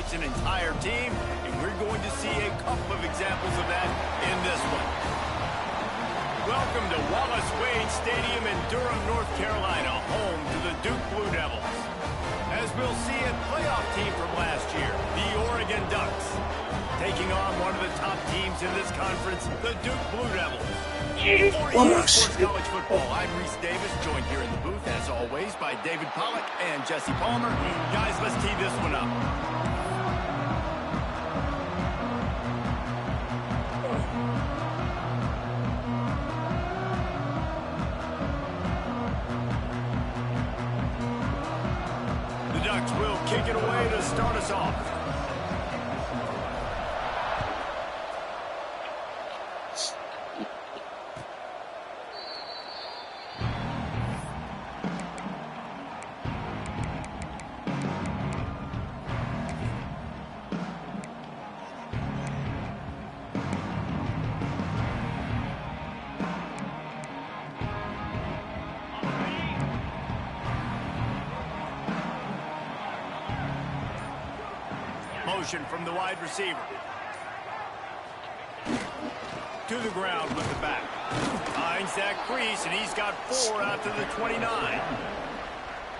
motivates an entire team, and we're going to see a couple of examples of that in this one. Welcome to Wallace Wade Stadium in Durham, North Carolina, home to the Duke Blue Devils. As we'll see a playoff team from last year, the Oregon Ducks, taking on one of the top teams in this conference, the Duke Blue Devils. For Sports College Football, I'm Reese Davis, joined here in the booth, as always, by David Pollack and Jesse Palmer. Guys, let's tee this one up. The Ducks will kick it away to start us off. Motion from the wide receiver. To the ground with the back. Finds that crease, and he's got 4 out to the 29.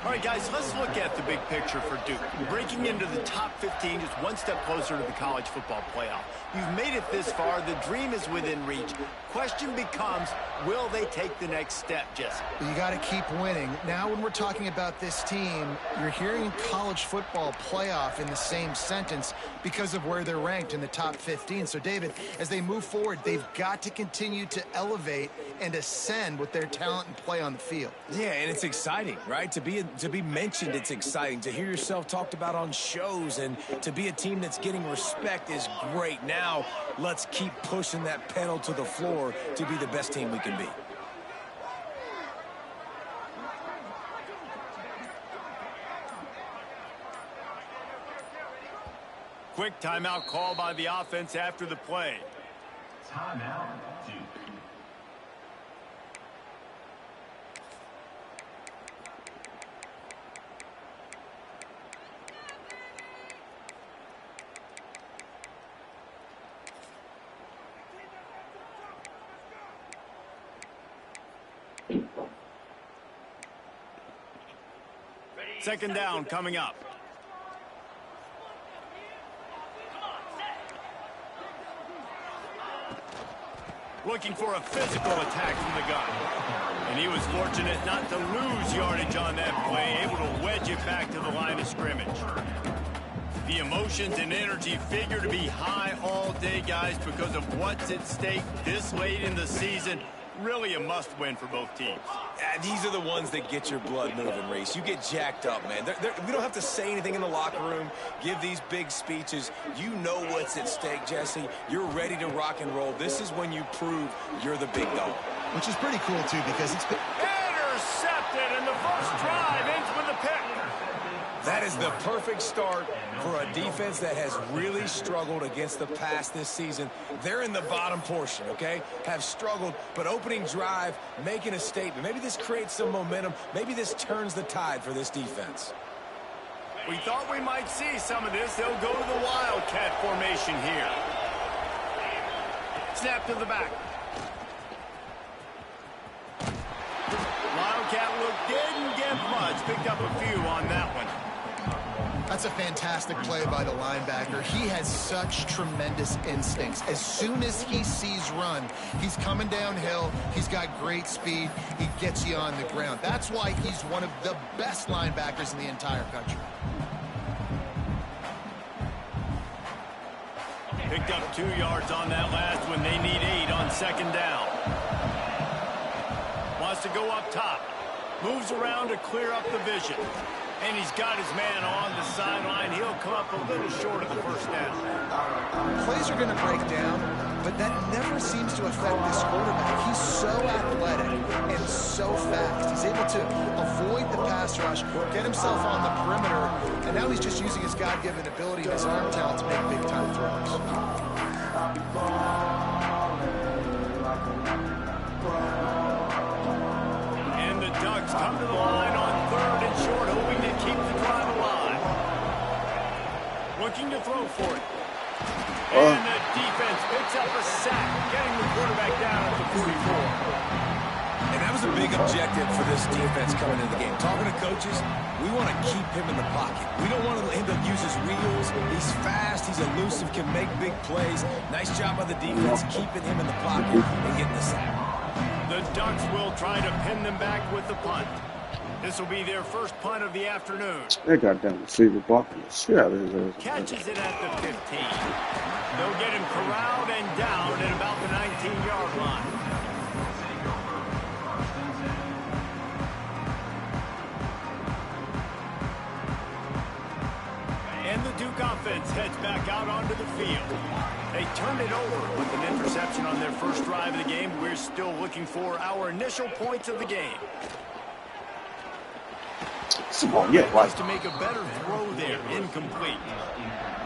All right, guys, let's look at the big picture for Duke. Breaking into the top 15 just one step closer to the college football playoff. You've made it this far. The dream is within reach. Question becomes, will they take the next step, Jesse? You got to keep winning. Now when we're talking about this team, you're hearing college football playoff in the same sentence because of where they're ranked in the top 15. So, David, as they move forward, they've got to continue to elevate and ascend with their talent and play on the field. Yeah, and it's exciting, right? To be mentioned, it's exciting. To hear yourself talked about on shows and to be a team that's getting respect is great. Now, let's keep pushing that pedal to the floor to be the best team we can be. Quick timeout call by the offense after the play. Timeout, Duke. Second down coming up. Looking for a physical attack from the gun. And he was fortunate not to lose yardage on that play, able to wedge it back to the line of scrimmage. The emotions and energy figure to be high all day, guys, because of what's at stake this late in the season. Really a must-win for both teams. These are the ones that get your blood moving, Reese. You get jacked up, man. We don't have to say anything in the locker room, give these big speeches. You know what's at stake, Jesse. You're ready to rock and roll. This is when you prove you're the big dog. Which is pretty cool, too, because it's been... Intercepted, and the first drive ends with a pick. That is the perfect start for a defense that has really struggled against the pass this season. They're in the bottom portion, okay? Have struggled, but opening drive, making a statement. Maybe this creates some momentum. Maybe this turns the tide for this defense. We thought we might see some of this. They'll go to the Wildcat formation here. Snap to the back. Wildcat look didn't get much. Picked up a few on that one. That's a fantastic play by the linebacker. He has such tremendous instincts. As soon as he sees run, he's coming downhill. He's got great speed. He gets you on the ground. That's why he's one of the best linebackers in the entire country. Picked up 2 yards on that last one. They need 8 on second down. Wants to go up top. Moves around to clear up the vision. And he's got his man on the sideline. He'll come up a little short of the first down. Plays are going to break down, but that never seems to affect this quarterback. He's so athletic and so fast. He's able to avoid the pass rush, get himself on the perimeter, and now he's just using his God-given ability and his arm talent to make big-time throws. And the Ducks come to the line on 3rd and short, hoping to keep the drive alive. looking to throw for it. And the defense picks up a sack, getting the quarterback down at the 44. And that was a big objective for this defense coming into the game. Talking to coaches, we want to keep him in the pocket. We don't want him to use his wheels. He's fast, he's elusive, can make big plays. Nice job by the defense keeping him in the pocket and getting the sack. The Ducks will try to pin them back with the punt. This will be their first punt of the afternoon. They got down receiver blocking the shit out of his ass. Catches it at the 15. They'll get him corralled and down at about the 19-yard line. And the Duke offense heads back out onto the field. They turned it over with an interception on their first drive of the game. We're still looking for our initial points of the game. Simone, yeah, Tries to make a better throw there, incomplete.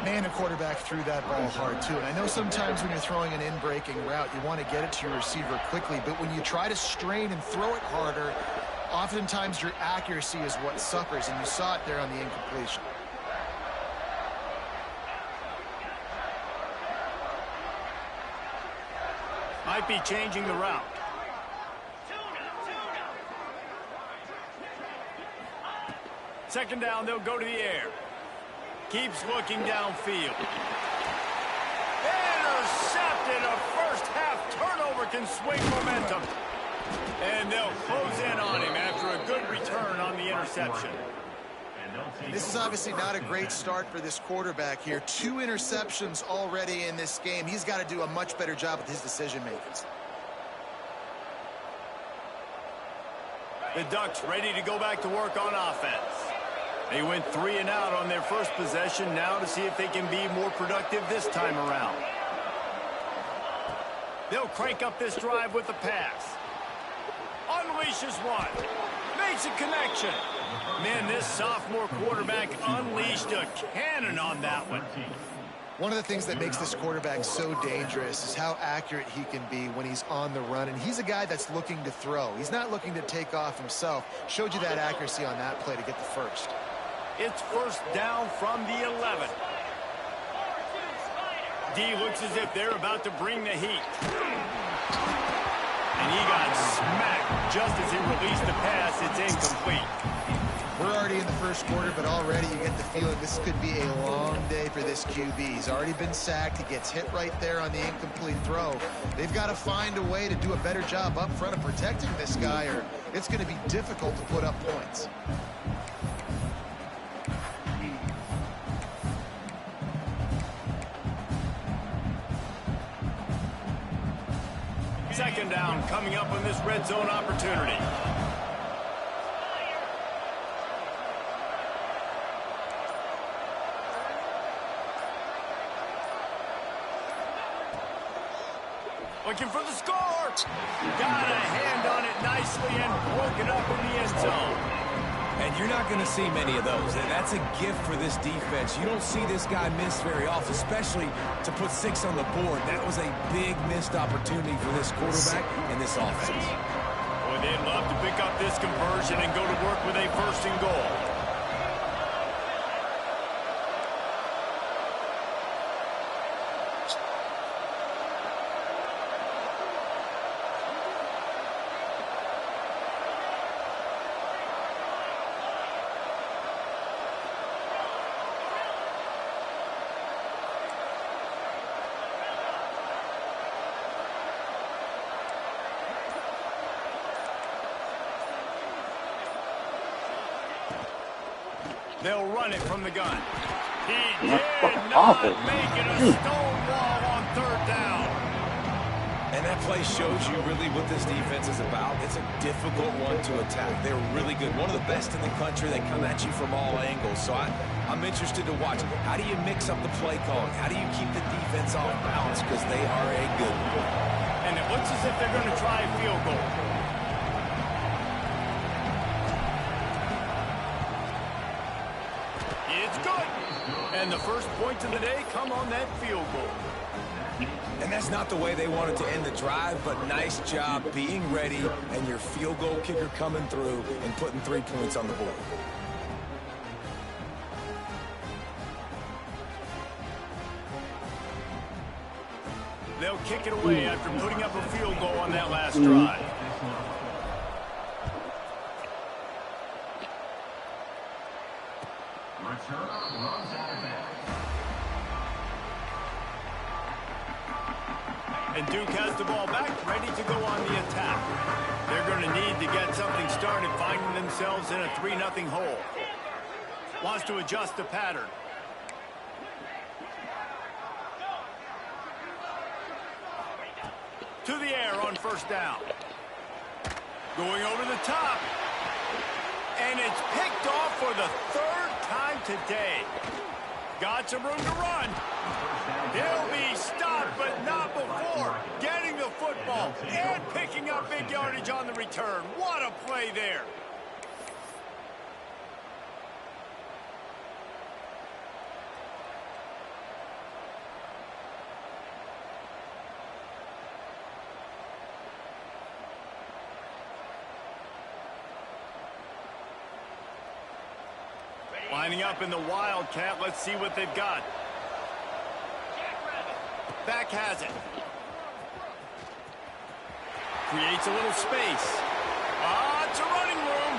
Man, the quarterback threw that ball hard, too. And I know sometimes when you're throwing an in-breaking route, you want to get it to your receiver quickly. But when you try to strain and throw it harder, oftentimes your accuracy is what suffers. And you saw it there on the incompletion. Might be changing the route. Second down, they'll go to the air. Keeps looking downfield. Intercepted. A first half turnover can swing momentum. And they'll close in on him after a good return on the interception. This is obviously not a great start for this quarterback here. 2 interceptions already in this game. He's got to do a much better job with his decision-makings. The Ducks ready to go back to work on offense. They went 3 and out on their first possession, now to see if they can be more productive this time around. They'll crank up this drive with the pass. Unleashes one. Makes a connection. Man, this sophomore quarterback unleashed a cannon on that one. One of the things that makes this quarterback so dangerous is how accurate he can be when he's on the run. And he's a guy that's looking to throw. He's not looking to take off himself. Showed you that accuracy on that play to get the first. It's first down from the 11. D looks as if they're about to bring the heat. And he got smacked just as he released the pass. It's incomplete. We're already in the first quarter, but already you get the feeling this could be a long day for this QB. He's already been sacked. He gets hit right there on the incomplete throw. They've got to find a way to do a better job up front of protecting this guy, or it's going to be difficult to put up points. Second down coming up on this red zone opportunity. Looking for the score. Got a hand on it nicely and broke it up in the end zone. And you're not going to see many of those. And that's a gift for this defense. You don't see this guy miss very often, especially to put 6 on the board. That was a big missed opportunity for this quarterback and this offense. Boy, they'd love to pick up this conversion and go to work with a first and goal. They'll run it from the gun. He did not make it a stone wall on third down. And that play shows you really what this defense is about. It's a difficult one to attack. They're really good. One of the best in the country. They come at you from all angles. So I'm interested to watch. How do you mix up the play calling? How do you keep the defense off balance? Because they are a good one. And it looks as if they're going to try a field goal. It's good. And the first points of the day come on that field goal. And that's not the way they wanted to end the drive, but nice job being ready and your field goal kicker coming through and putting 3 points on the board. they'll kick it away after putting up a field goal on that last drive. And Duke has the ball back, ready to go on the attack. They're going to need to get something started, finding themselves in a 3-0 hole. Wants to adjust the pattern. To the air on first down. Going over the top. And it's picked off for the 3rd time today. Got some room to run. He'll be stopped, but not before getting the football and picking up big yardage on the return. What a play there. Lining up in the Wildcat. Let's see what they've got. Back has it. Creates a little space. It's a running room.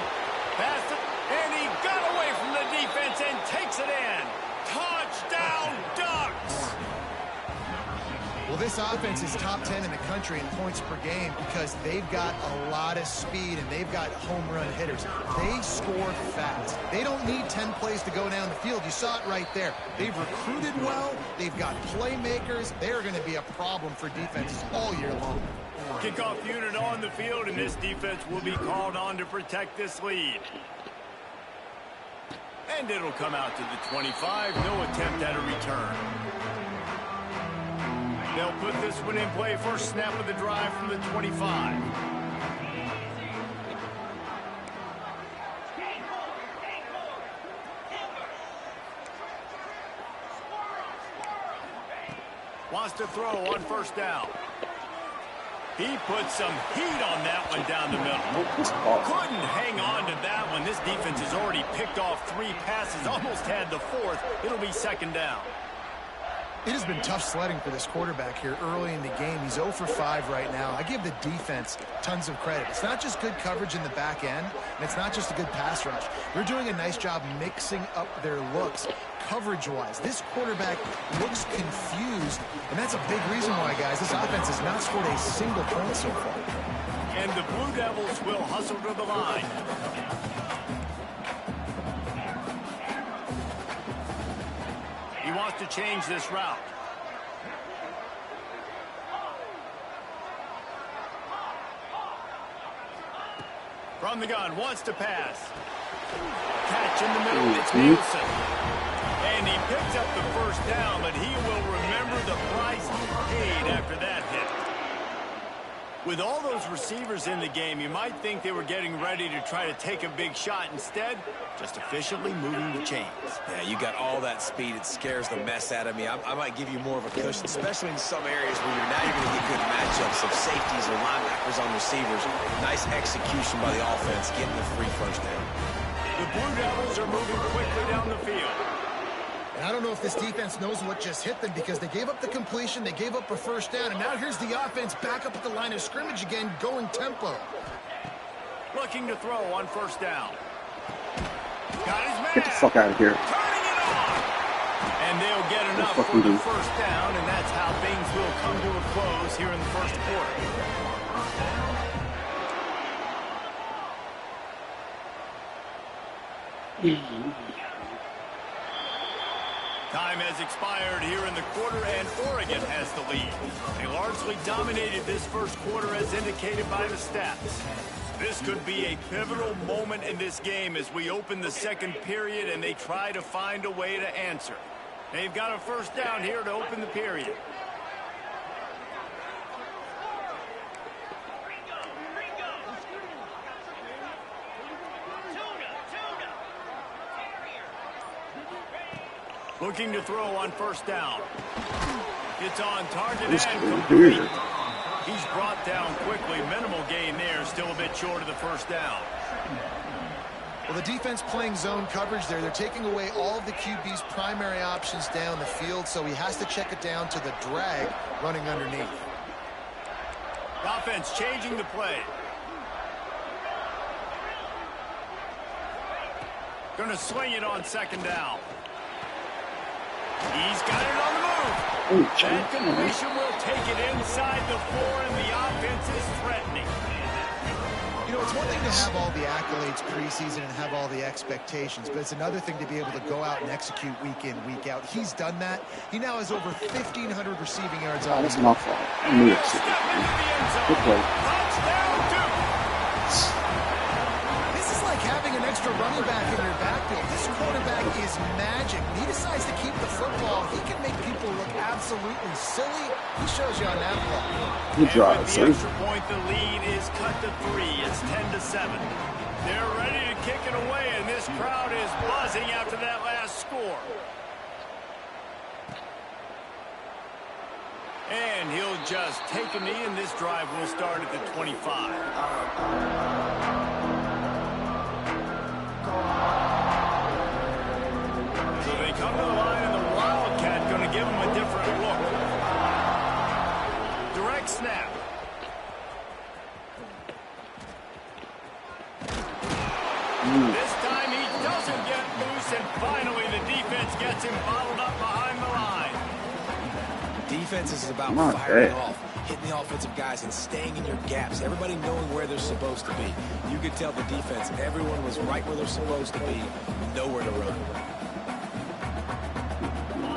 Past it. And he got away from the defense and takes it in. Touchdown, Ducks! Well, this offense is top 10 in the country in points per game because they've got a lot of speed and they've got home run hitters. They score fast. They don't need 10 plays to go down the field. You saw it right there. They've recruited well. They've got playmakers. They're going to be a problem for defenses all year long. Kickoff unit on the field, and this defense will be called on to protect this lead. And it'll come out to the 25. No attempt at a return. They'll put this one in play. First snap of the drive from the 25. Wants to throw on first down. He put some heat on that one down the middle. Couldn't hang on to that one. This defense has already picked off 3 passes, almost had the 4th. It'll be second down. It has been tough sledding for this quarterback here early in the game. He's 0 for 5 right now. I give the defense tons of credit. It's not just good coverage in the back end, and it's not just a good pass rush. They're doing a nice job mixing up their looks coverage-wise. This quarterback looks confused, and that's a big reason why, guys, this offense has not scored a single point so far. And the Blue Devils will hustle to the line. He wants to change this route. From the gun, wants to pass. Catch in the middle, it's Nielsen. And he picks up the first down, but he will remember the price he paid after that hit. With all those receivers in the game, you might think they were getting ready to try to take a big shot. Instead, just efficiently moving the chains. Yeah, you got all that speed. It scares the mess out of me. I might give you more of a cushion, especially in some areas where you're going to get good matchups of safeties or linebackers on receivers. Nice execution by the offense, getting the free first down. The Blue Devils are moving quickly down the field. And I don't know if this defense knows what just hit them because they gave up the completion, they gave up a first down, and now here's the offense back up at the line of scrimmage again, going tempo. Looking to throw on first down. Got his man. Get the fuck out of here. Turning it on. And they'll get enough for the first down, and that's how things will come to a close here in the first quarter. Time has expired here in the quarter, and Oregon has the lead. They largely dominated this first quarter as indicated by the stats. This could be a pivotal moment in this game as we open the second period and they try to find a way to answer. They've got a first down here to open the period. Looking to throw on first down. It's on target and complete. He's brought down quickly. Minimal gain there. Still a bit short of the first down. Well, the defense playing zone coverage there. They're taking away all of the QB's primary options down the field, so he has to check it down to the drag running underneath. Offense changing the play. Going to swing it on second down. He's got it on the move. That completion will take it inside the 4, and the offense is threatening. You know, it's one thing to have all the accolades preseason and have all the expectations, but it's another thing to be able to go out and execute week in, week out. He's done that. He now has over 1,500 receiving yards on That's my fault. I knew it. Good play. Touchdown, Duke. This is like having an extra running back in your backfield. This quarterback is magic. When he decides to keep the football, he can make people look absolutely silly. He shows you on that play. Good drive, With the son. extra point, the lead is cut to 3. It's 10-7. They're ready to kick it away, and this crowd is buzzing after that last score. And he'll just take a knee, and this drive will start at the 25. So they come to the line, and the Wildcat going to give them a different look. Direct snap. This time he doesn't get loose, and finally the defense gets him bottled up behind the line. Defense is about Come on, firing Dad. off, hitting the offensive guys, and staying in your gaps. Everybody knowing where they're supposed to be. You could tell the defense, everyone was right where they're supposed to be, nowhere to run.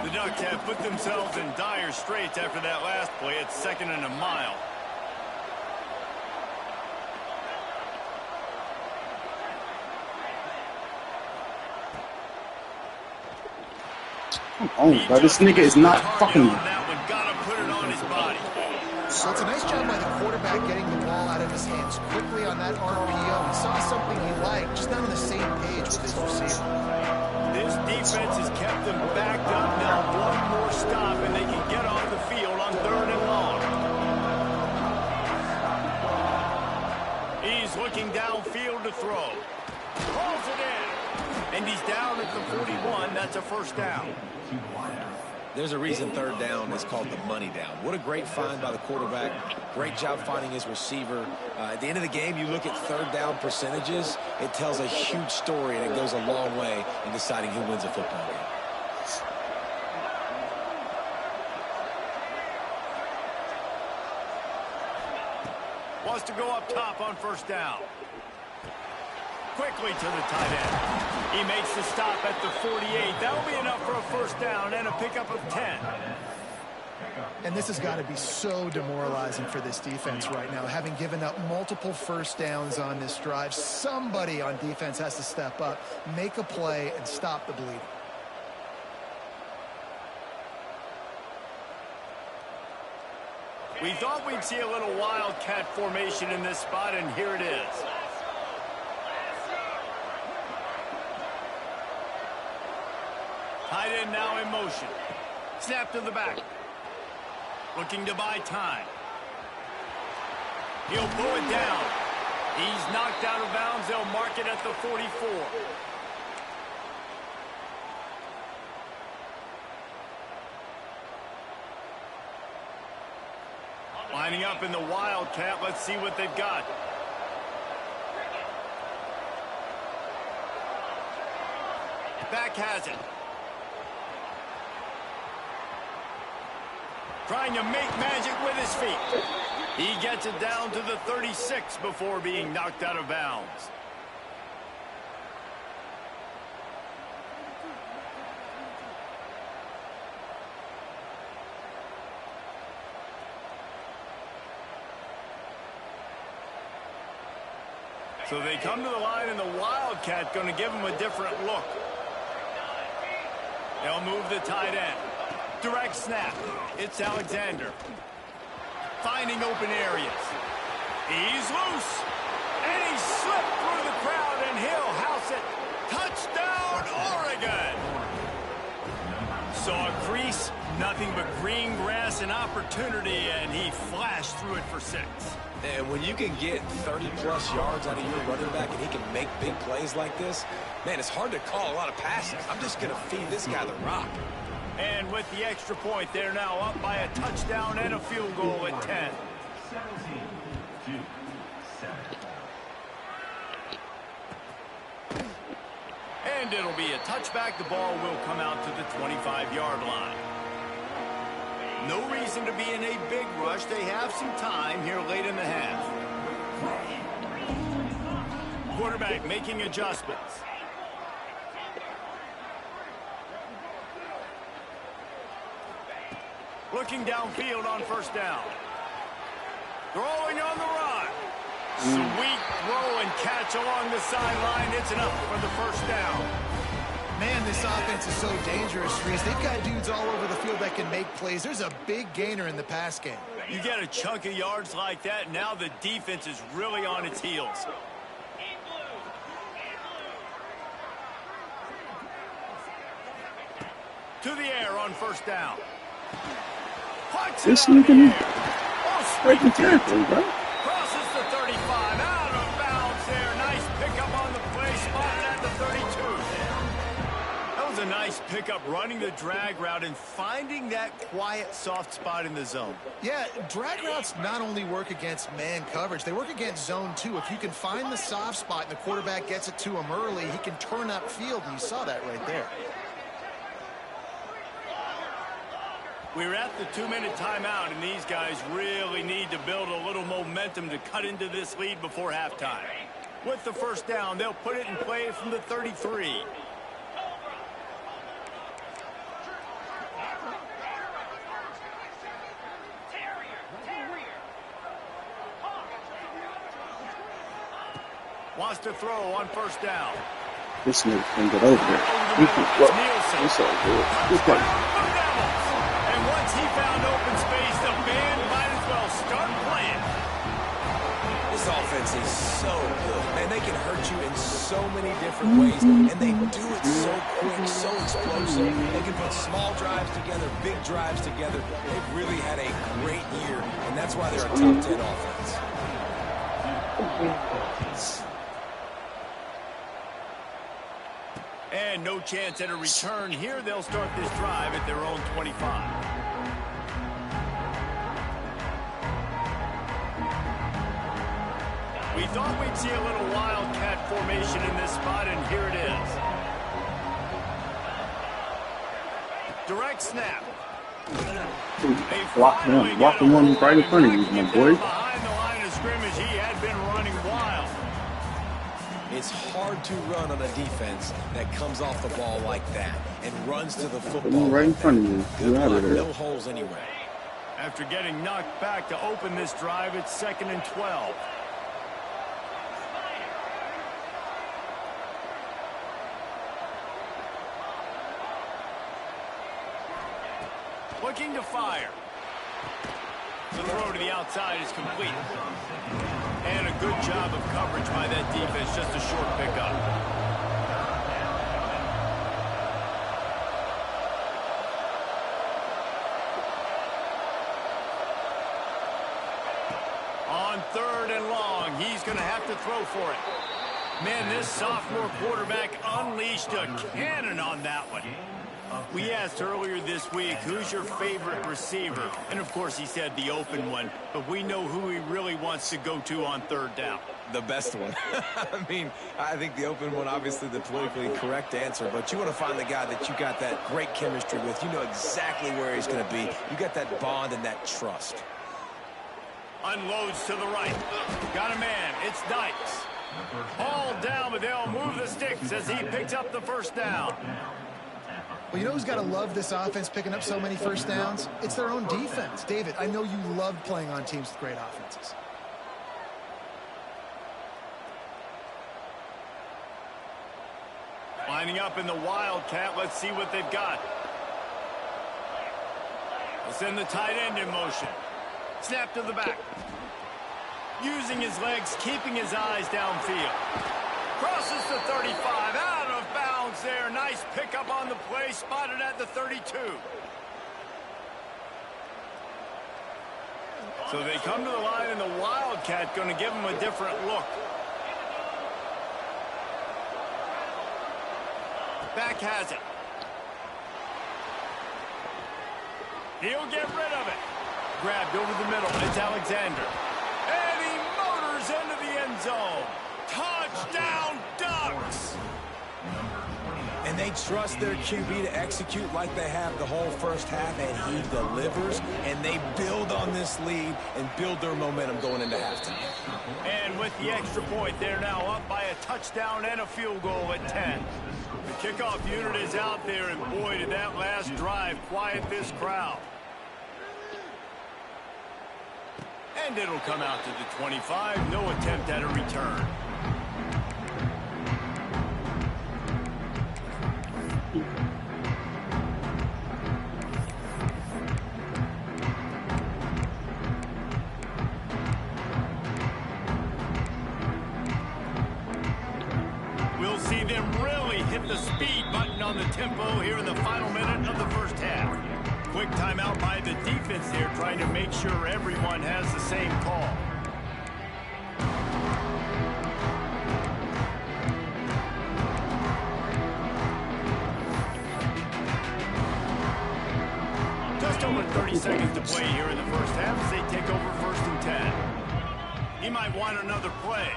The Ducks have put themselves in dire straits after that last play. It's 2nd and a mile. Come on, bro. This nigga is not fucking. That one gotta put it on his body. So it's a nice job by the quarterback getting the ball out of his hands quickly on that RPO. He saw something he liked, just not on the same page with his receiver. This defense has kept them backed up. Now one more stop, and they can get off the field on 3rd and long. He's looking downfield to throw. Calls it in. And he's down at the 41. That's a first down. There's a reason 3rd down is called the money down. What a great find by the quarterback. Great job finding his receiver. At the end of the game, you look at 3rd down percentages. It tells a huge story, and it goes a long way in deciding who wins a football game. Wants to go up top on 1st down. Quickly to the tight end. He makes the stop at the 48. That'll be enough for a 1st down and a pickup of 10. And this has got to be so demoralizing for this defense right now. Having given up multiple 1st downs on this drive, somebody on defense has to step up, make a play, and stop the bleeding. We thought we'd see a little Wildcat formation in this spot, and here it is. Tight end now in motion. Snap to the back. Looking to buy time. He'll pull it down. He's knocked out of bounds. They'll mark it at the 44. Lining up in the Wildcat. Let's see what they've got. Back has it. Trying to make magic with his feet. He gets it down to the 36 before being knocked out of bounds. So they come to the line, and the Wildcat going to give them a different look. They'll move the tight end. Direct snap. It's Alexander. Finding open areas. He's loose. And he slipped through the crowd, and he'll house it. Touchdown, Oregon. Saw a crease, nothing but green grass and opportunity, and he flashed through it for 6. And when you can get 30-plus yards out of your running back and he can make big plays like this, man, it's hard to call a lot of passes. I'm just going to feed this guy the rock. And with the extra point, they're now up by a touchdown and a field goal at 10. 17-7. And it'll be a touchback. The ball will come out to the 25-yard line. No reason to be in a big rush. They have some time here late in the half. Quarterback making adjustments. Looking downfield on first down. Throwing on the run. Sweet throw and catch along the sideline. It's enough for the first down. Man, this offense is so dangerous, Reese. They've got dudes all over the field that can make plays. There's a big gainer in the pass game. You get a chunk of yards like that, now the defense is really on its heels. To the air on first down. This nigga breaking tackle, bro. Crosses the 35, out of bounds there. Nice pickup on the play, spotted at the 32. That was a nice pickup, running the drag route and finding that quiet, soft spot in the zone. Yeah, drag routes not only work against man coverage, they work against zone too. If you can find the soft spot and the quarterback gets it to him early, he can turn upfield, and you saw that right there. We're at the 2-minute timeout, and these guys really need to build a little momentum to cut into this lead before halftime. With the first down, they'll put it in play from the 33. Wants to throw on first down. This nigga can get over there. He's so good. Good play. And once he found open space, the band might as well start playing. This offense is so good. Man, they can hurt you in so many different ways, and they do it so quick, so explosive. They can put small drives together, big drives together. They've really had a great year, and that's why they're a top 10 offense. And no chance at a return here. They'll start this drive at their own 25. We thought we'd see a little wildcat formation in this spot, and here it is. Direct snap. Block the one right in front of you, my boy. Behind the line of scrimmage, he had been running wild. It's hard to run on a defense that comes off the ball like that and runs to the football right in front of you. Good luck, no holes anywhere. After getting knocked back to open this drive, it's 2nd and 12. Looking to fire. The throw to the outside is complete. And a good job of coverage by that defense, just a short pickup. On 3rd and long, he's going to have to throw for it. Man, this sophomore quarterback unleashed a cannon on that one. We asked earlier this week, who's your favorite receiver? And, of course, he said the open one. But we know who he really wants to go to on 3rd down. The best one. I mean, I think the open one, obviously the politically correct answer. But you want to find the guy that you got that great chemistry with. You know exactly where he's going to be. You got that bond and that trust. Unloads to the right. Got a man. It's Dykes. All down, but they'll move the sticks as he picks up the first down. Well, you know who's got to love this offense picking up so many first downs? It's their own defense. David, I know you love playing on teams with great offenses. Lining up in the Wildcat. Let's see what they've got. They'll send the tight end in motion. Snap to the back. Using his legs, keeping his eyes downfield. Crosses the 35, out of bounds there. Nice pickup on the play, spotted at the 32. So they come to the line, and the Wildcat going to give them a different look. Back has it. He'll get rid of it. Grabbed over the middle. It's Alexander. And he motors into the end zone. Touchdown, Ducks! And they trust their QB to execute like they have the whole first half, and he delivers, and they build on this lead and build their momentum going into halftime. And with the extra point, they're now up by a touchdown and a field goal at 10. The kickoff unit is out there, and boy, did that last drive quiet this crowd. And it'll come out to the 25. No attempt at a return. We'll see them really hit the speed button on the tempo here in the final minute of the first half. Quick timeout by the defense there, trying to make sure everyone has the same call. Just over 30 seconds to play here in the first half as they take over 1st and 10. He might want another play.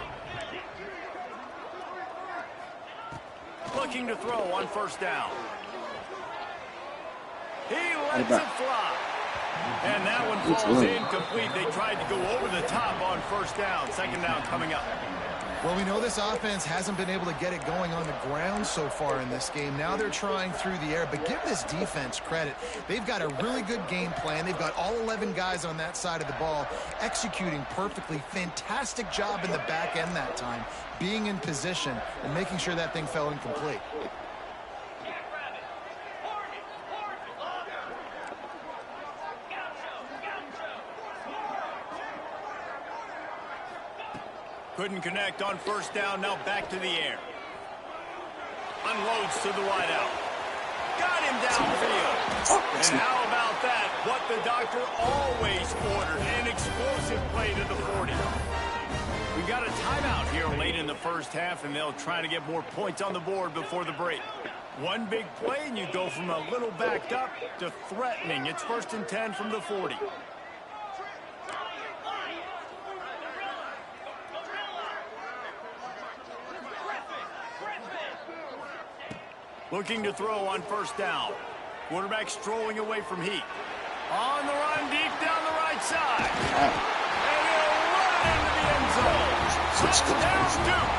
Looking to throw on 1st down. He lets it fly. And that one falls incomplete. They tried to go over the top on 1st down. 2nd down coming up. Well, we know this offense hasn't been able to get it going on the ground so far in this game. Now they're trying through the air, but give this defense credit. They've got a really good game plan. They've got all 11 guys on that side of the ball executing perfectly. Fantastic job in the back end that time, being in position and making sure that thing fell incomplete. Couldn't connect on 1st down. Now back to the air. Unloads to the wideout. Got him downfield. And how about that? What the doctor always ordered. An explosive play to the 40. We got a timeout here late in the first half, and they'll try to get more points on the board before the break. One big play, and you go from a little backed up to threatening. It's 1st and 10 from the 40. Looking to throw on 1st down. Quarterback strolling away from Heat. On the run, deep down the right side. And he'll run it into the end zone. Touchdown, Duke.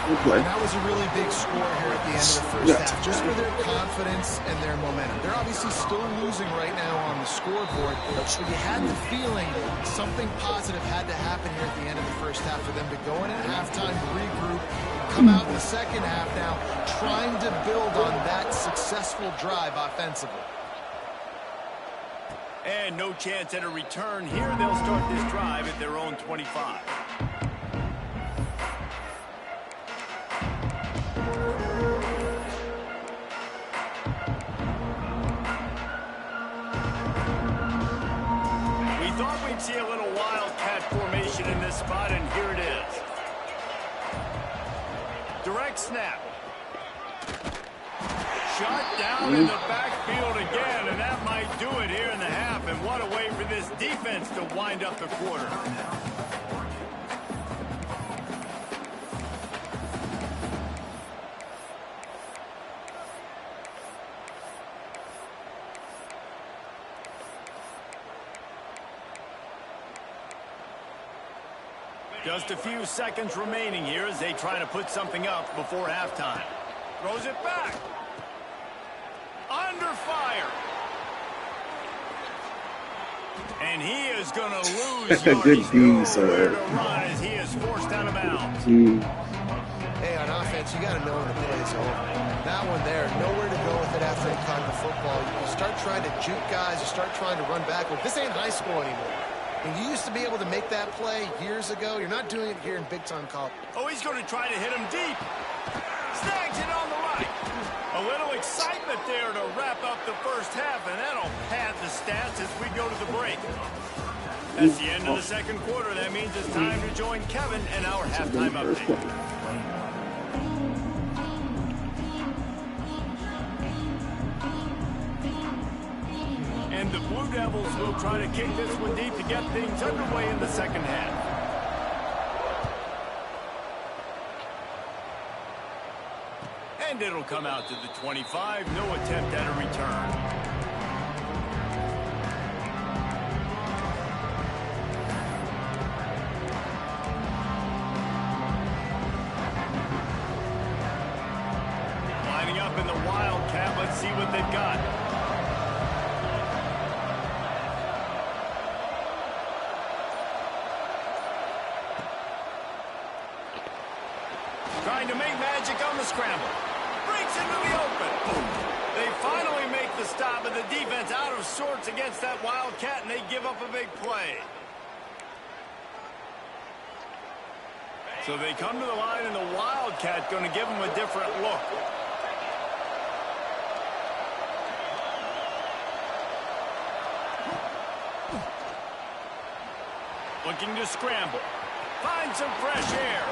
And that was a really big score here at the end of the first half, just for their confidence and their momentum. They're obviously still losing right now on the scoreboard, but you had the feeling something positive had to happen here at the end of the first half for them to go in at halftime, regroup, come out in the second half now, trying to build on that successful drive offensively. And no chance at a return here. They'll start this drive at their own 25. We thought we'd see a little wildcat formation in this spot, and here it is. Direct snap. Shot down in the backfield again, and that might do it here in the half. And what a way for this defense to wind up the quarter. Just a few seconds remaining here as they try to put something up before halftime. Throws it back. Under fire. And he is going to lose yards. Nowhere to run as he is forced out of bounds. Hey, on offense, you got to know when the play's over. That one there, nowhere to go with it after they caught the football. You start trying to juke guys. You start trying to run backward. This ain't high school anymore. And you used to be able to make that play years ago. You're not doing it here in big-time college. Oh, he's going to try to hit him deep. Snags it on the right. A little excitement there to wrap up the first half, and that'll pad the stats as we go to the break. That's the end of the second quarter. That means it's time to join Kevin and our halftime update. And the Blue Devils will try to kick this one deep to get things underway in the second half. And it'll come out to the 25. No attempt at a return. Lining up in the Wildcat. Let's see what they've got. Trying to make magic on the scramble. Breaks into the open. They finally make the stop, and the defense out of sorts against that Wildcat, and they give up a big play. So they come to the line, and the Wildcat going to give them a different look. Looking to scramble. Find some fresh air.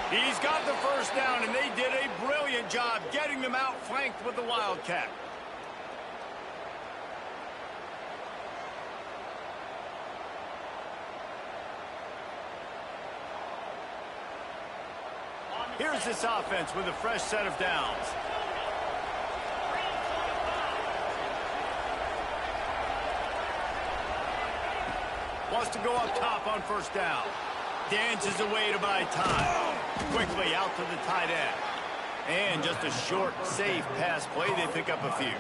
He's got the first down, and they did a brilliant job getting them outflanked with the Wildcat. Here's this offense with a fresh set of downs. Wants to go up top on first down. Dances away to buy time. Quickly out to the tight end. And just a short, safe pass play. They pick up a few.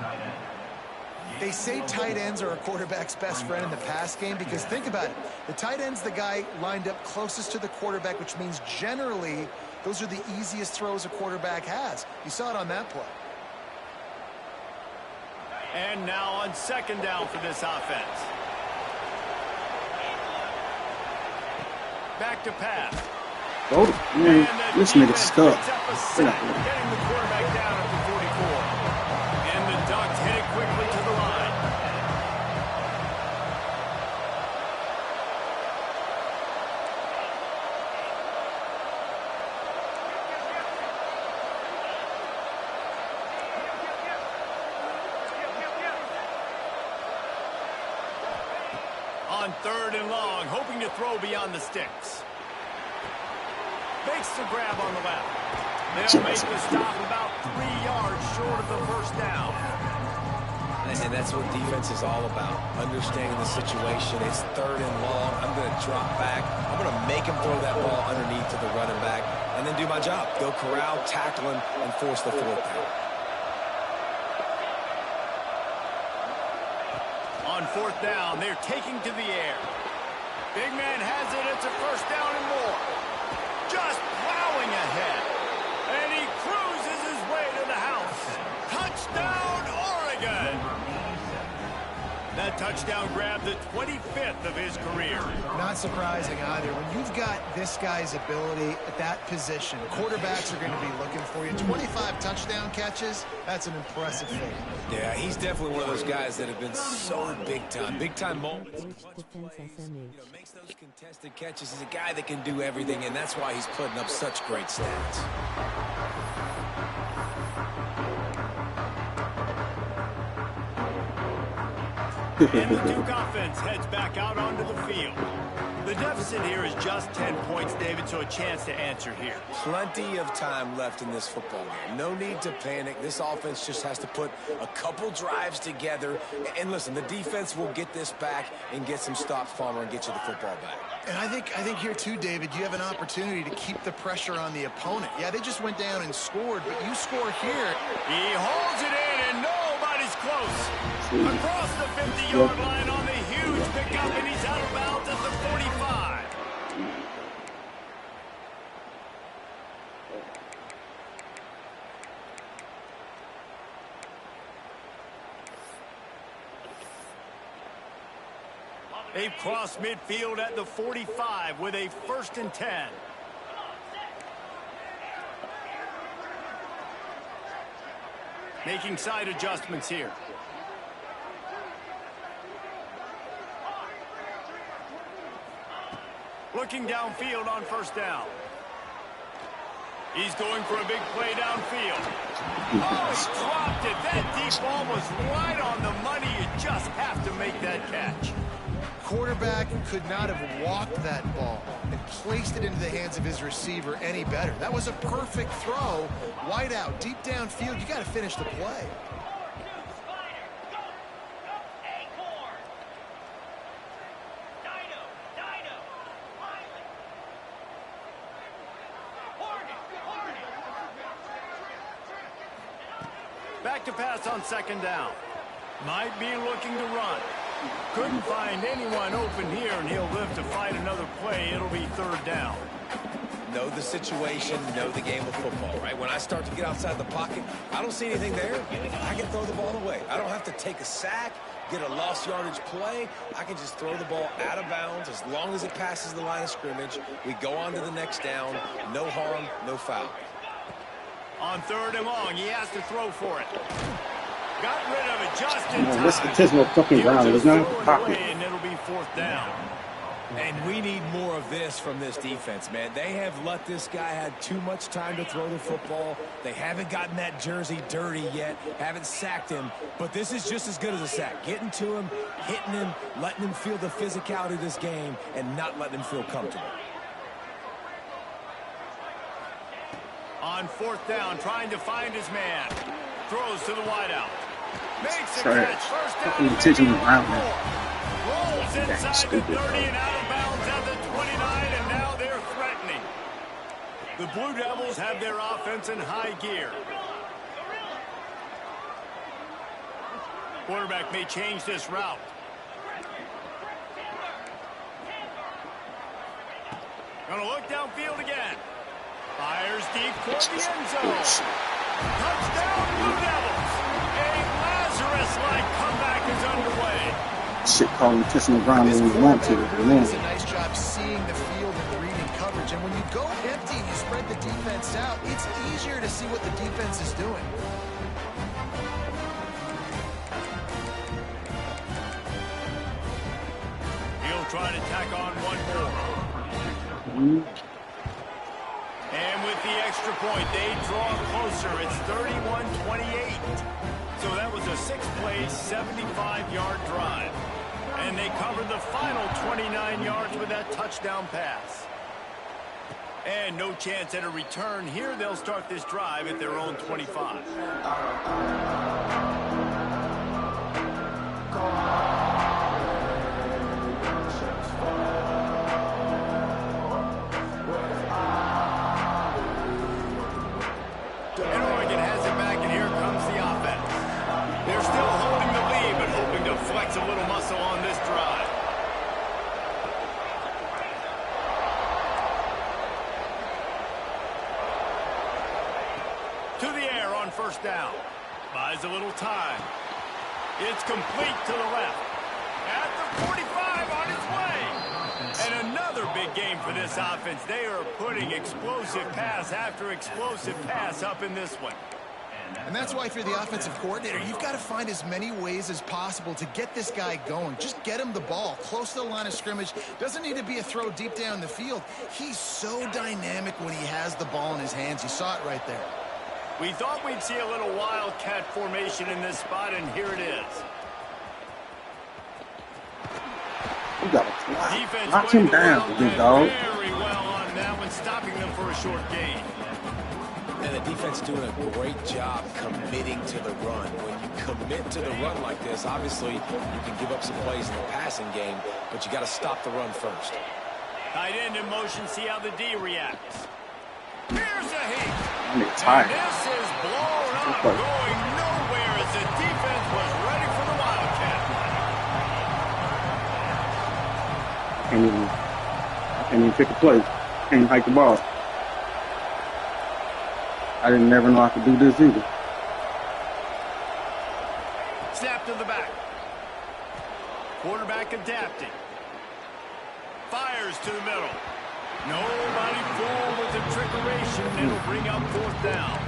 They say tight ends are a quarterback's best friend in the pass game because think about it. The tight end's the guy lined up closest to the quarterback, which means generally those are the easiest throws a quarterback has. You saw it on that play. And now on second down for this offense. Back to pass. Oh, man, this nigga's stuck. Getting the quarterback down at the 44. And the Ducks hit it quickly to the line. On third and long, hoping to throw beyond the sticks. Makes the grab on the left. They'll make the stop about 3 yards short of the first down. And that's what defense is all about, understanding the situation. It's third and long. I'm going to drop back. I'm going to make him throw that ball underneath to the running back and then do my job. Go corral, tackle him, and force the fourth down. On fourth down, they're taking to the air. Big man has it. It's a first down and more. Just plowing ahead. And he cruises his way to the house. Touchdown, Oregon. That touchdown grabbed the 25th of his career. Not surprising either. When you've got this guy's ability at that position, quarterbacks are going to be looking for you. 25 touchdown catches, that's an impressive feat. Yeah, he's definitely one of those guys that have been so big time. Big time moments. Makes those contested catches. He's a guy that can do everything, and that's why he's putting up such great stats. And the Duke offense heads back out onto the field. The deficit here is just 10 points, David, so a chance to answer here. Plenty of time left in this football game. No need to panic. This offense just has to put a couple drives together. And listen, the defense will get this back and get some stops, Palmer, and get you the football back. And I think here too, David, you have an opportunity to keep the pressure on the opponent. Yeah, they just went down and scored, but you score here. He holds it in, and nobody's close. Across the 50-yard line on the huge pickup, and he's out of bounds at the 45. They've crossed midfield at the 45 with a 1st and 10. Making side adjustments here. Looking downfield on first down. He's going for a big play downfield. Oh, he dropped it. That deep ball was right on the money. You just have to make that catch. Quarterback could not have walked that ball and placed it into the hands of his receiver any better. That was a perfect throw. Wide out, deep downfield. You got to finish the play. Back to pass on second down. Might be looking to run. Couldn't find anyone open here, and he'll live to fight another play. It'll be third down. Know the situation, know the game of football, right? When I start to get outside the pocket, I don't see anything there. I can throw the ball away. I don't have to take a sack, get a lost yardage play. I can just throw the ball out of bounds as long as it passes the line of scrimmage. We go on to the next down. No harm, no foul. On third and long, he has to throw for it. Got rid of it just in time. This artisanal fucking ground. There's no pocket. And it'll be fourth down. And we need more of this from this defense, man. They have let this guy have too much time to throw the football. They haven't gotten that jersey dirty yet, haven't sacked him. But this is just as good as a sack. Getting to him, hitting him, letting him feel the physicality of this game, and not letting him feel comfortable. On fourth down, trying to find his man. Throws to the wideout. Makes a Sorry. catch. First Fucking down. intentional ground, man. Rolls inside the stupid, 30 bro. and out of bounds at the 29, and now they're threatening. The Blue Devils have their offense in high gear. Quarterback may change this route. Gonna look downfield again. Fires deep toward the end zone. Touchdown, Blue Devils. A Lazarus-like comeback is underway. Shit called intentional ground when you want to. Man. Does a nice job seeing the field and reading coverage. And when you go empty and you spread the defense out, it's easier to see what the defense is doing. He'll try to tack on one more. And with the extra point, they draw closer. It's 31-28. So that was a 6-play, 75-yard drive. And they covered the final 29 yards with that touchdown pass. And no chance at a return here. They'll start this drive at their own 25. And Oregon has it back, and here comes the offense. They're still holding the lead, but hoping to flex a little muscle on this drive. To the air on first down. Buys a little time. It's complete to the left. At the 45 on its way. And another big game for this offense. They are putting explosive pass after explosive pass up in this one. And that's why if you're the offensive coordinator, you've got to find as many ways as possible to get this guy going. Just get him the ball close to the line of scrimmage. Doesn't need to be a throw deep down the field. He's so dynamic when he has the ball in his hands. You saw it right there. We thought we'd see a little wildcat formation in this spot, and here it is. You gotta Defense knock him played the down, well big and dog. very well on that one, stopping them for a short gain. And the defense doing a great job committing to the run. When you commit to the run like this, obviously you can give up some plays in the passing game, but you got to stop the run first. Tight end in motion, see how the D reacts. Here's a hit. I'm And tired. this is blown up, Okay. going nowhere as the defense was ready for the Wildcat. Can't even pick a play. Can't even hike the ball. I didn't never know I could do this either. Snap to the back. Quarterback adapting. Fires to the middle. Nobody fooled with the trickeration. It'll bring up fourth down.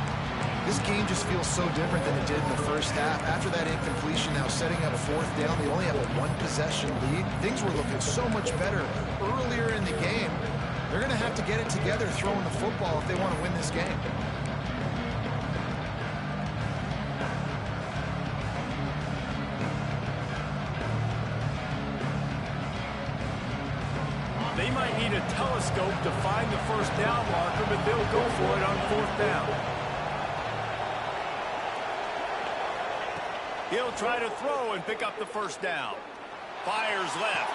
This game just feels so different than it did in the first half. After that incompletion, now setting up fourth down, they only have a one-possession lead. Things were looking so much better earlier in the game. They're going to have to get it together throwing the football if they want to win this game. They might need a telescope to find the first down marker, but they'll go for it on fourth down. He'll try to throw and pick up the first down. Fires left.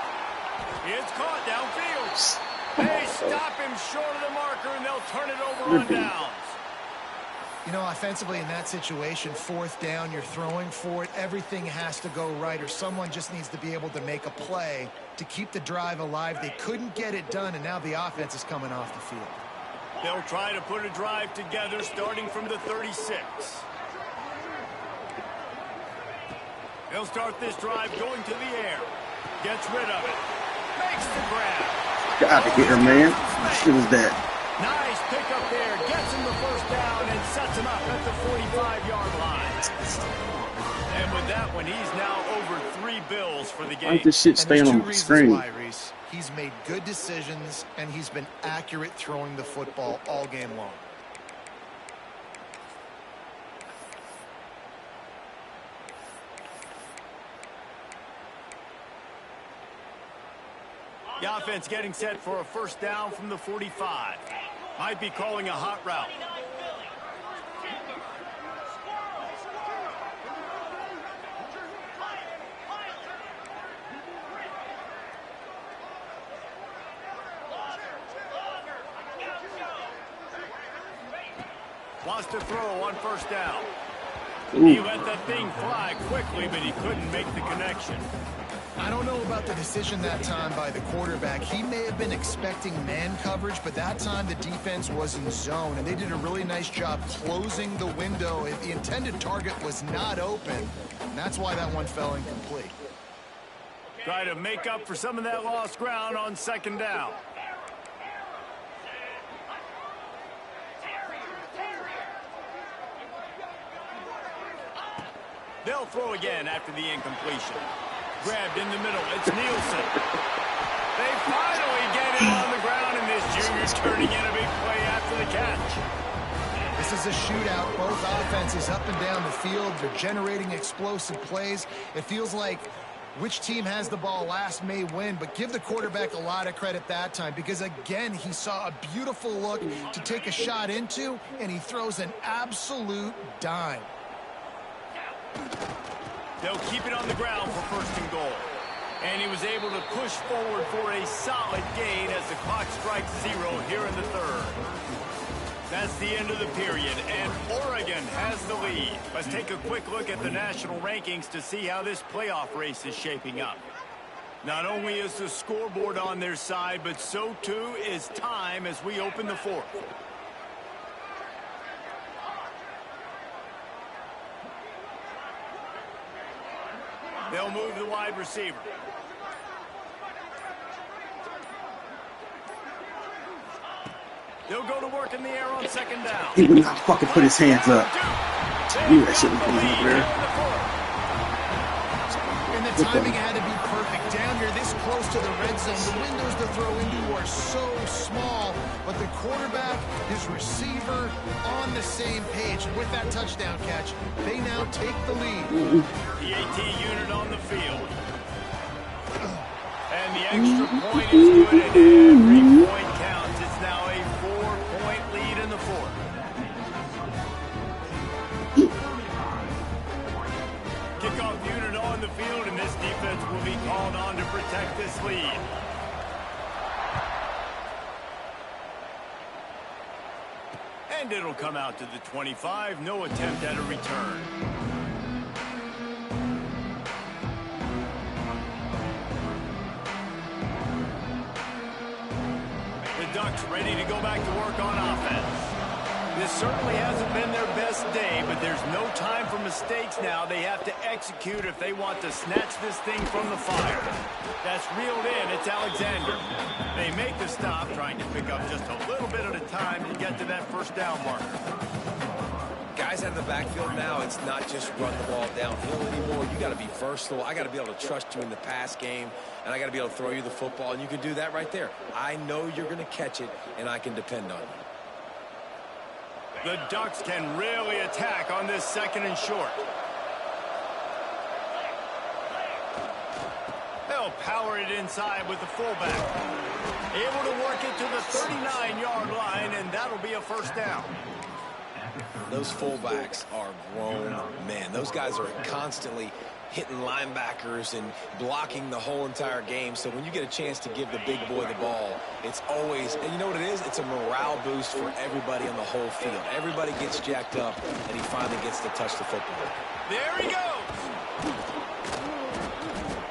It's caught downfield. They stop him short of the marker, and they'll turn it over on downs. You know, offensively in that situation, fourth down, you're throwing for it. Everything has to go right, or someone just needs to be able to make a play to keep the drive alive. They couldn't get it done, and now the offense is coming off the field. They'll try to put a drive together starting from the 36. They'll start this drive going to the air. Gets rid of it. Makes the grab. Get out of here, man. What shit is that? Nice pick up there. Gets him the first down and sets him up at the 45-yard line. And with that one, he's now over 3 bills for the game. Why this shit staying on the screen? Why, Reese. He's made good decisions, and he's been accurate throwing the football all game long. The offense getting set for a first down from the 45. Might be calling a hot route. Wants to throw on first down. He let that thing fly quickly, but he couldn't make the connection. I don't know about the decision that time by the quarterback. He may have been expecting man coverage, but that time the defense was in zone, and they did a really nice job closing the window. The intended target was not open, and that's why that one fell incomplete. Try to make up for some of that lost ground on second down. They'll throw again after the incompletion. Grabbed in the middle. It's Nielsen. They finally get him on the ground, and this junior's turning in a big play after the catch. This is a shootout. Both offenses up and down the field. They're generating explosive plays. It feels like which team has the ball last may win, but give the quarterback a lot of credit that time because, again, he saw a beautiful look to take a shot into, and he throws an absolute dime. They'll keep it on the ground for first and goal. And he was able to push forward for a solid gain as the clock strikes 0 here in the third. That's the end of the period, and Oregon has the lead. Let's take a quick look at the national rankings to see how this playoff race is shaping up. Not only is the scoreboard on their side, but so too is time as we open the fourth. They'll move the wide receiver. They'll go to work in the air on second down. He would not fucking put his hands up. Knew that shit was going over there. And the timing had to be perfect. Down here this close to the red zone, the windows to throw into are so small, but the quarterback, his receiver, on the same page. And with that touchdown catch, they now take the lead. The AT unit on the field. And the extra point is good, and every point counts. It's now a 4-point lead in the fourth. Kickoff unit on the field, and this defense will be called on to protect this lead. And it'll come out to the 25. No attempt at a return. The Ducks ready to go back to work on offense. This certainly hasn't been their best day, but there's no time for mistakes now. They have to execute if they want to snatch this thing from the fire. That's reeled in. It's Alexander. They make the stop, trying to pick up just a little bit at a time to get to that first down marker. Guys out of the backfield now, it's not just run the ball downhill anymore. You got to be versatile. I got to be able to trust you in the pass game, and I got to be able to throw you the football, and you can do that right there. I know you're going to catch it, and I can depend on you. The Ducks can really attack on this 2nd and short. They'll power it inside with the fullback. Able to work it to the 39-yard line, and that'll be a first down. Those fullbacks are grown men. Those guys are constantly hitting linebackers and blocking the whole entire game. So when you get a chance to give the big boy the ball, it's always, and you know what it is? It's a morale boost for everybody on the whole field. Everybody gets jacked up, and he finally gets to touch the football. There he goes.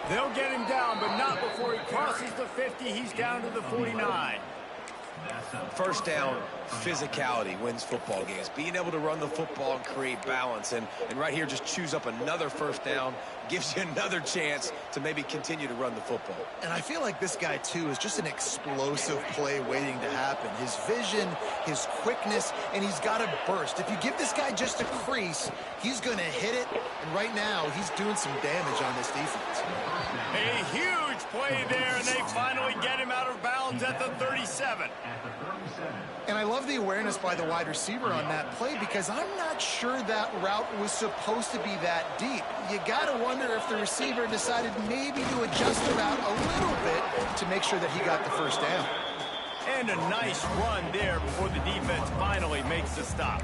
They'll get him down, but not before he crosses the 50. He's down to the 49. First down, physicality wins football games. Being able to run the football and create balance. And right here, just choose up another first down. Gives you another chance to maybe continue to run the football. And I feel like this guy, too, is just an explosive play waiting to happen. His vision, his quickness, and he's got a burst. If you give this guy just a crease, he's going to hit it. And right now, he's doing some damage on this defense. A huge play there, and they finally get him out of bounds at the 37. And I love the awareness by the wide receiver on that play because I'm not sure that route was supposed to be that deep. You got to wonder if the receiver decided maybe to adjust the route a little bit to make sure that he got the first down. And a nice run there before the defense finally makes the stop.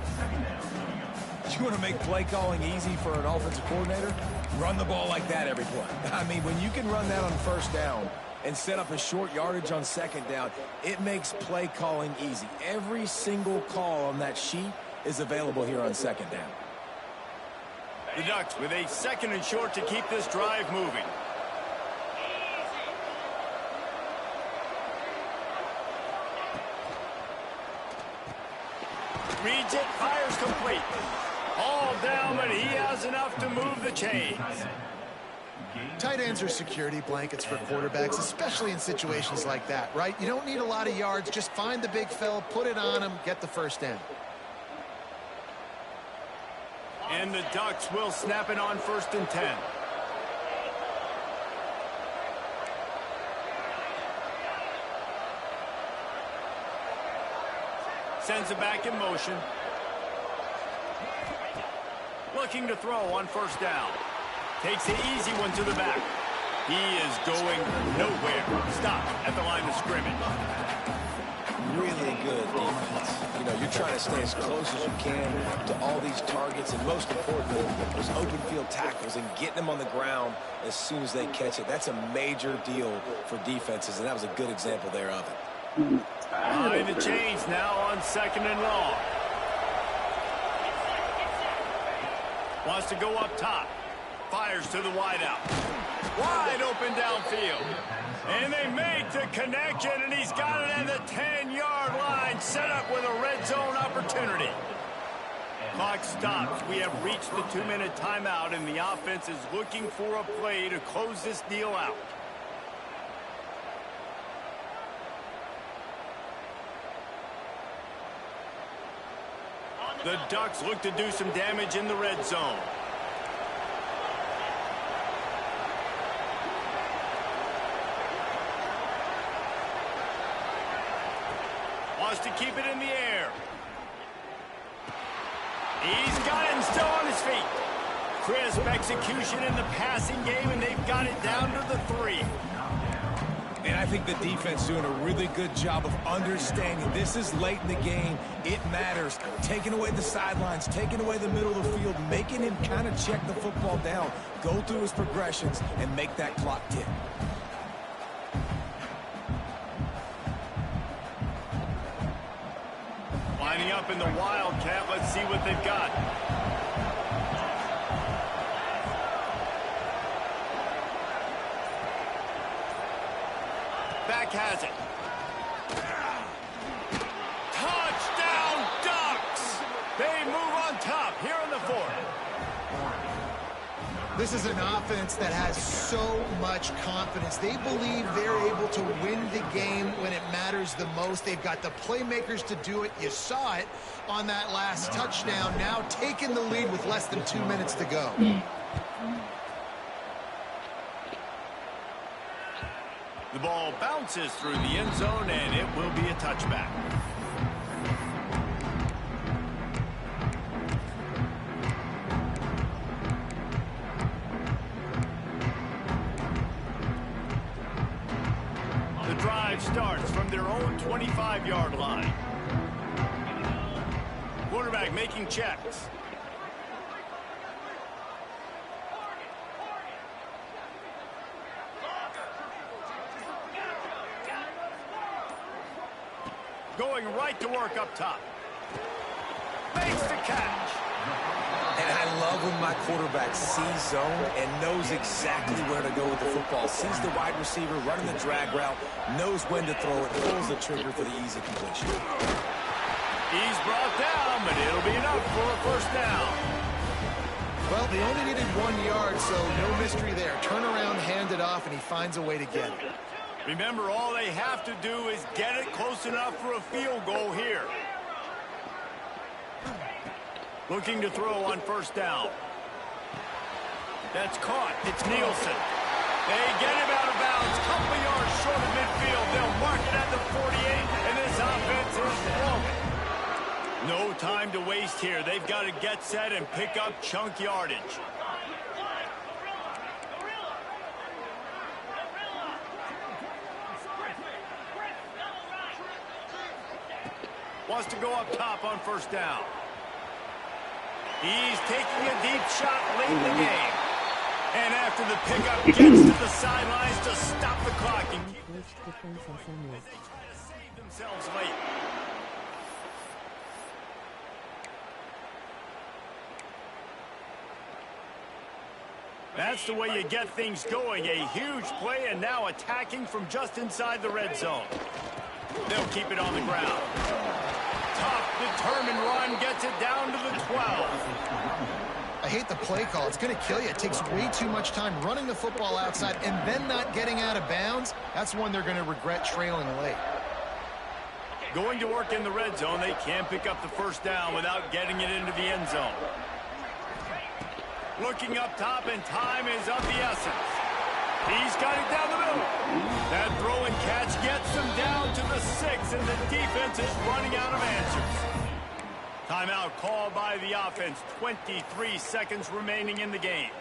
You want to make play calling easy for an offensive coordinator? Run the ball like that every play. I mean, when you can run that on first down and set up a short yardage on second down, it makes play calling easy. Every single call on that sheet is available here on second down. The Ducks with a 2nd and short to keep this drive moving. Reads it, fires complete. All down, but he has enough to move the chains. Tight ends are security blankets for quarterbacks, especially in situations like that, right? You don't need a lot of yards. Just find the big fella, put it on him, get the first down. And the Ducks will snap it on 1st and 10. Sends it back in motion. Looking to throw on 1st down. Takes the easy one to the back. He is going nowhere. Stop at the line of scrimmage. Really good defense. You know, you're trying to stay as close as you can to all these targets, and most importantly, those open field tackles and getting them on the ground as soon as they catch it. That's a major deal for defenses, and that was a good example there of it. Behind the chains now on 2nd and long. Wants to go up top. Fires to the wideout. Wide open downfield. And they make the connection, and he's got it at the 10-yard line, set up with a red zone opportunity. Clock stops. We have reached the 2-minute timeout, and the offense is looking for a play to close this deal out. The Ducks look to do some damage in the red zone. Wants to keep it in the air. He's got it and still on his feet. Crisp execution in the passing game, and they've got it down to the 3. And I think the defense doing a really good job of understanding this is late in the game. It matters. Taking away the sidelines, taking away the middle of the field, making him kind of check the football down, go through his progressions, and make that clock tick. Lining up in the Wildcat. Let's see what they've got. Back has it. Touchdown, Ducks! They move on top here in the 4th. This is an offense that has so much confidence. They believe they're able to win the game when it matters the most. They've got the playmakers to do it. You saw it on that last touchdown. Now taking the lead with less than 2 minutes to go. The ball bounces through the end zone, and it will be a touchback. The drive starts from their own 25-yard line. Quarterback making checks. Going right to work up top. Makes the catch. And I love when my quarterback sees zone and knows exactly where to go with the football. Sees the wide receiver running the drag route, knows when to throw it, pulls the trigger for the easy completion. He's brought down, but it'll be enough for a first down. Well, they only needed 1 yard, so no mystery there. Turn around, hand it off, and he finds a way to get it. Remember, all they have to do is get it close enough for a field goal here. Looking to throw on first down. That's caught. It's Nielsen. They get him out of bounds. Couple yards short of midfield. They'll mark it at the 48, and this offense is broken. No time to waste here. They've got to get set and pick up chunk yardage. Wants to go up top on first down. He's taking a deep shot late in the game. And after the pickup, gets to the sidelines to stop the clock. And they try to save themselves late. That's the way you get things going. A huge play, and now attacking from just inside the red zone. They'll keep it on the ground. Tough, determined run, gets it down to the 12. I hate the play call. It's going to kill you. It takes way too much time running the football outside and then not getting out of bounds. That's one they're going to regret trailing late. Going to work in the red zone. They can't pick up the first down without getting it into the end zone. Looking up top, and time is of the essence. He's got it down the middle. That throw and catch gets them down to the 6, and the defense is running out of answers. Timeout called by the offense. 23 seconds remaining in the game.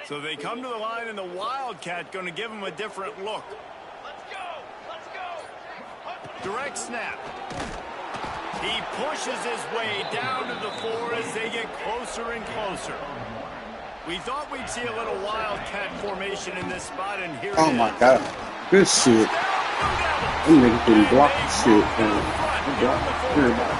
So they come to the line, and the Wildcat going to give them a different look. Let's go! Let's go! Direct snap. He pushes his way down to the 4 as they get closer and closer. We thought we'd see a little Wildcat formation in this spot, and here it is. Oh my god. Good shit. Them niggas didn't block the shit, man. They blocked everybody.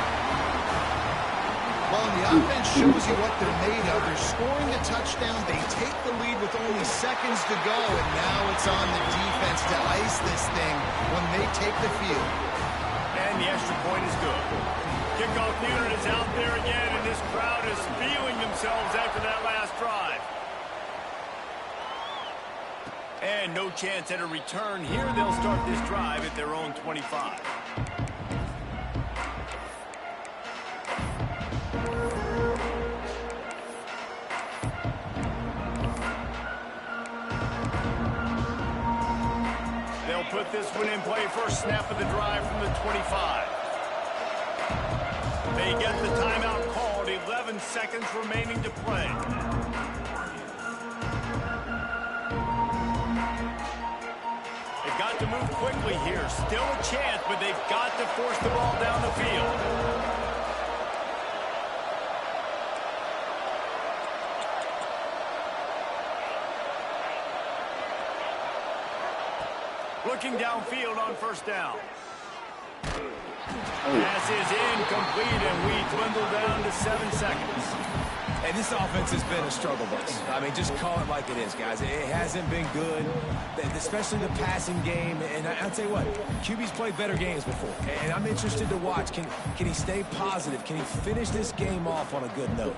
Well, the offense shows you what they're made of. They're scoring a touchdown. They take the lead with only seconds to go, and now it's on the defense to ice this thing when they take the field. And the extra point is good. Kickoff unit is out there again, and this crowd is feeling themselves after that last drive. And no chance at a return here. They'll start this drive at their own 25. Put this one in play. First snap of the drive from the 25. They get the timeout called. 11 seconds remaining to play. They've got to move quickly here. Still a chance, but they've got to force the ball down the field. Looking downfield on first down. Pass is incomplete, and we dwindle down to 7 seconds. And this offense has been a struggle bus. I mean, just call it like it is, guys. It hasn't been good, especially the passing game. And I'll tell you what, QB's played better games before. And I'm interested to watch. Can he stay positive? Can he finish this game off on a good note?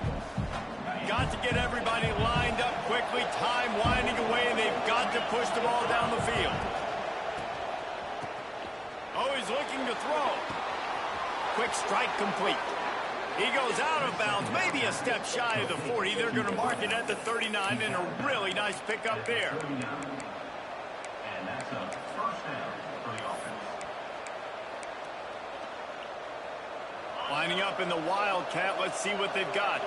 Got to get everybody lined up quickly. Time winding away, and they've got to push the ball down the field. Oh, he's looking to throw. Quick strike complete. He goes out of bounds, maybe a step shy of the 40. They're going to mark it at the 39, and a really nice pickup there. And that's a first down for the offense. Lining up in the Wildcat. Let's see what they've got.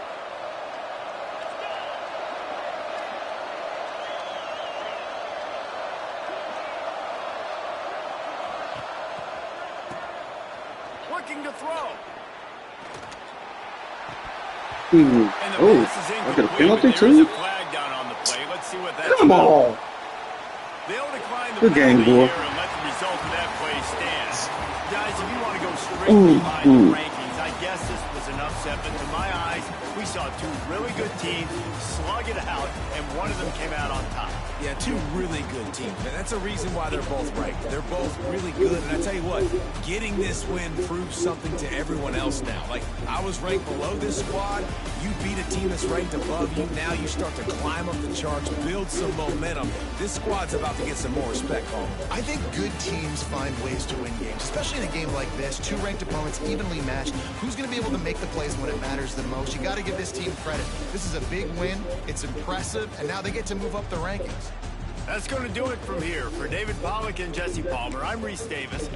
Looking to throw. Oh, I got a penalty too? Come on. Good game, boy. And let the result of that play stand. Guys, if you want to go strictly by the rankings, I guess this was an upset, but to my eyes, we saw two really good teams slug it out, and one of them came out on top. Yeah, two really good teams. And that's a reason why they're both ranked. They're both really good. And I tell you what, getting this win proves something to everyone else now. Like, I was ranked below this squad. You beat a team that's ranked above you. Now you start to climb up the charts, build some momentum. This squad's about to get some more respect home. I think good teams find ways to win games, especially in a game like this. Two ranked opponents evenly matched. Who's going to be able to make the plays when it matters the most? You got to give this team credit. This is a big win. It's impressive, and now they get to move up the rankings. That's going to do it from here. For David Pollack and Jesse Palmer, I'm Reese Davis.